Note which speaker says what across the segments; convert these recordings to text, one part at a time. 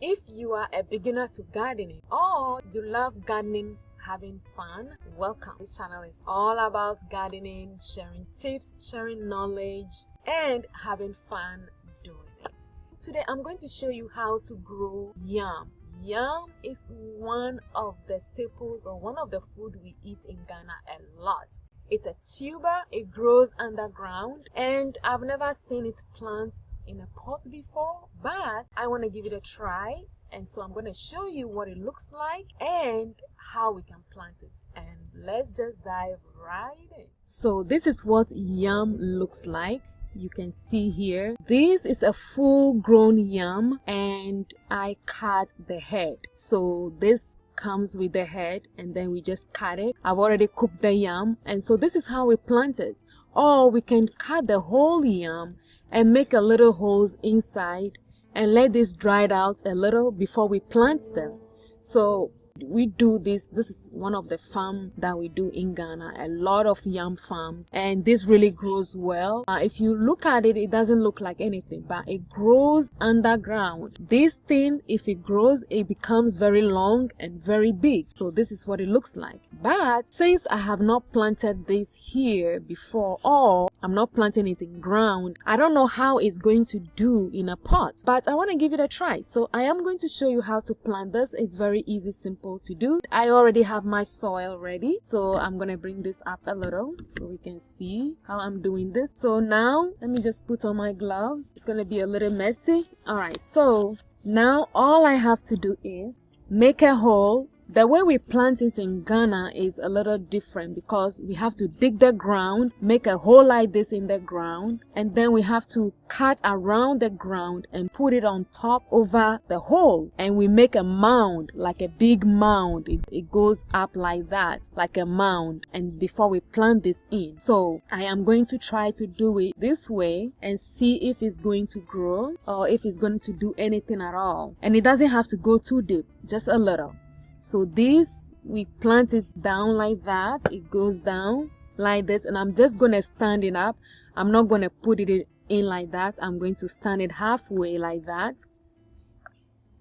Speaker 1: If you are a beginner to gardening or you love gardening, having fun, welcome. This channel is all about gardening, sharing tips, sharing knowledge, and having fun doing it. Today I'm going to show you how to grow yam. Yam is one of the staples or one of the food we eat in Ghana a lot. It's a tuber, it grows underground, and I've never seen it plant in a pot before, but I want to give it a try, and so I'm going to show you what it looks like and how we can plant it. And let's just dive right in. So this is what yam looks like. You can see here, this is a full grown yam, and I cut the head. So this comes with the head, and then we just cut it. I've already cooked the yam, and so this is how we plant it. Or we can cut the whole yam and make a little holes inside and let this dry out a little before we plant them. So we do this is one of the farms that we do in Ghana, a lot of yam farms, and this really grows well. If you look at it, it doesn't look like anything, but it grows underground. This thing, if it grows, it becomes very long and very big. So this is what it looks like. But since I have not planted this here before, or I'm not planting it in ground, I don't know how it's going to do in a pot, but I want to give it a try. So I am going to show you how to plant this. It's very easy, simple to do. I already have my soil ready, so I'm gonna bring this up a little so we can see how I'm doing this. So now let me just put on my gloves. It's gonna be a little messy. All right, so now all I have to do is make a hole. The way we plant it in Ghana is a little different because we have to dig the ground, make a hole like this in the ground, and then we have to cut around the ground and put it on top over the hole, and we make a mound, like a big mound. It goes up like that, like a mound, and before we plant this in. So I am going to try to do it this way and see if it's going to grow or if it's going to do anything at all. And it doesn't have to go too deep, just a little. So this, we plant it down like that. It goes down like this, and I'm just going to stand it up. I'm not going to put it in like that. I'm going to stand it halfway like that,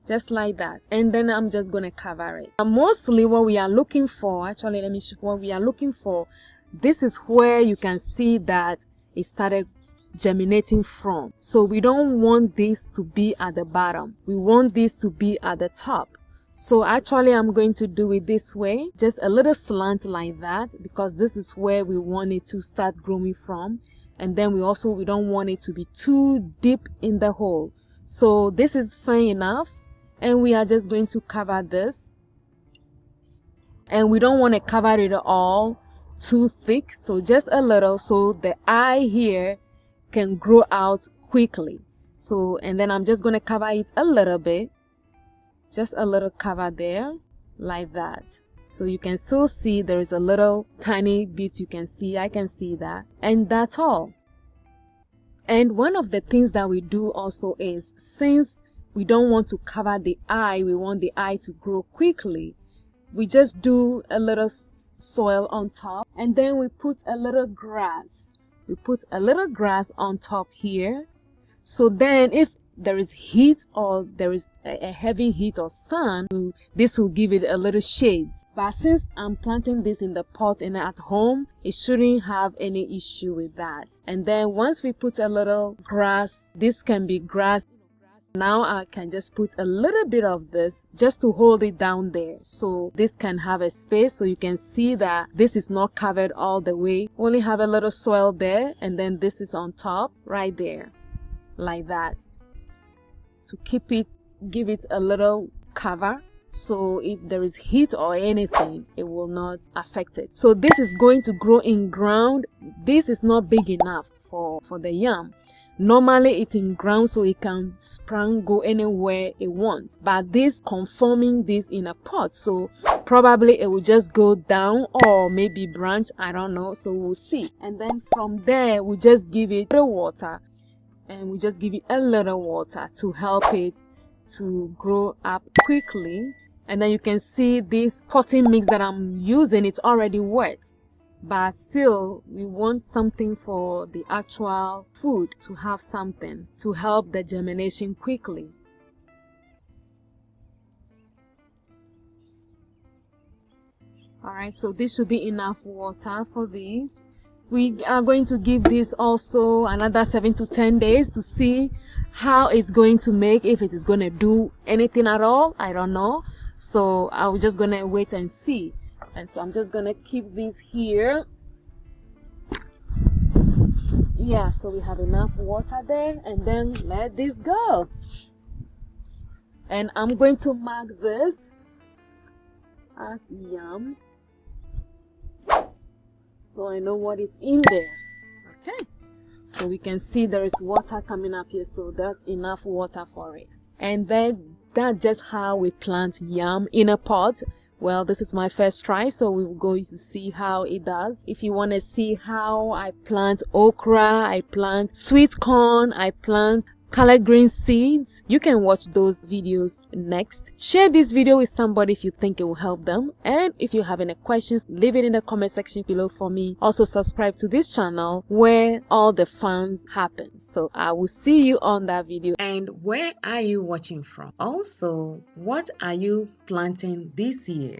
Speaker 1: just like that, and then I'm just going to cover it. And mostly what we are looking for, actually let me show what we are looking for. This is where you can see that it started germinating from. So we don't want this to be at the bottom, we want this to be at the top. So actually I'm going to do it this way, just a little slant like that, because this is where we want it to start growing from. And then we don't want it to be too deep in the hole. So this is fine enough, and we are just going to cover this, and we don't want to cover it all too thick, so just a little, so the eye here can grow out quickly. So, and then I'm just going to cover it a little bit, just a little cover there like that. So you can still see there is a little tiny bit, you can see, I can see that, and that's all. And one of the things that we do also is, since we don't want to cover the eye, we want the eye to grow quickly, we just do a little soil on top, and then we put a little grass. We put a little grass on top here, so then if there is heat or there is a heavy heat or sun, this will give it a little shades. But since I'm planting this in the pot and at home, it shouldn't have any issue with that. And then once we put a little grass, this can be grass. Now I can just put a little bit of this just to hold it down there, so this can have a space. So you can see that this is not covered all the way, only have a little soil there, and then this is on top right there like that, to keep it, give it a little cover, so if there is heat or anything, it will not affect it. So this is going to grow in ground. This is not big enough for the yam. Normally it's in ground so it can go anywhere it wants, but this conforming this in a pot, so probably it will just go down or maybe branch, I don't know, so we'll see. And then from there we just give it a little water, and we just give it a little water to help it to grow up quickly. And then you can see this potting mix that I'm using, it's already wet, but still we want something for the actual food, to have something to help the germination quickly. All right, so this should be enough water for this. We are going to give this also another 7 to 10 days to see how it's going to make, if it is going to do anything at all. I don't know. So I'm just going to wait and see. And so I'm just going to keep this here. Yeah, so we have enough water there, and then let this go. And I'm going to mark this as yam, so I know what is in there. Okay, so we can see there is water coming up here, so that's enough water for it. And then that's just how we plant yam in a pot. Well, this is my first try, so we're going to see how it does. If you want to see how I plant okra, I plant sweet corn, I plant collard green seeds, you can watch those videos next. Share this video with somebody if you think it will help them. And if you have any questions, leave it in the comment section below for me. Also subscribe to this channel where all the fun happens. So I will see you on that video. And where are you watching from? Also, what are you planting this year?